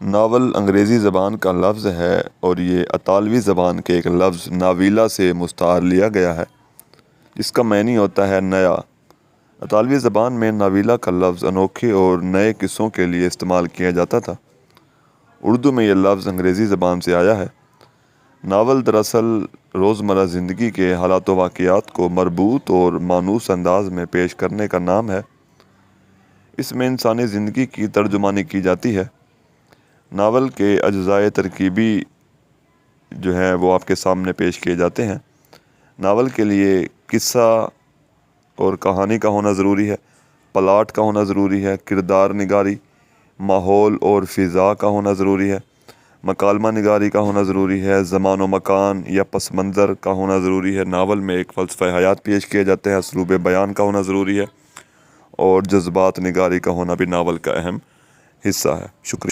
Novel انگریزی زبان کا لفظ ہے اور یہ اطالوی زبان کے ایک لفظ ناویلا سے مستعار لیا گیا ہے، جس کا معنی ہوتا ہے نیا۔ اطالوی زبان میں ناویلا کا لفظ انوکھے اور نئے قصوں کے لیے استعمال کیا جاتا تھا۔ اردو میں یہ لفظ انگریزی زبان سے آیا ہے۔ ناول دراصل روزمرہ زندگی کے حالات و واقعات کو مربوط اور مانوس انداز میں پیش کرنے کا نام ہے۔ اس میں انسانی زندگی کی ترجمانی کی جاتی ہے۔ ناول کے اجزائے ترکیبی جو ہیں وہ آپ کے سامنے پیش کیے جاتے ہیں۔ ناول کے لیے قصہ اور کہانی کا ہونا ضروری ہے، پلاٹ کا ہونا ضروری ہے، کردار نگاری، ماحول اور فضا کا ہونا ضروری ہے، مکالمہ نگاری کا ہونا ضروری ہے، زمان و مکان یا پس منظر کا ہونا ضروری ہے۔ ناول میں ایک فلسفہ حیات پیش کیے جاتے ہیں، اسلوب بیان کا ہونا ضروری ہے، اور جذبات نگاری کا ہونا بھی ناول کا اہم حصہ ہے۔ شکریہ۔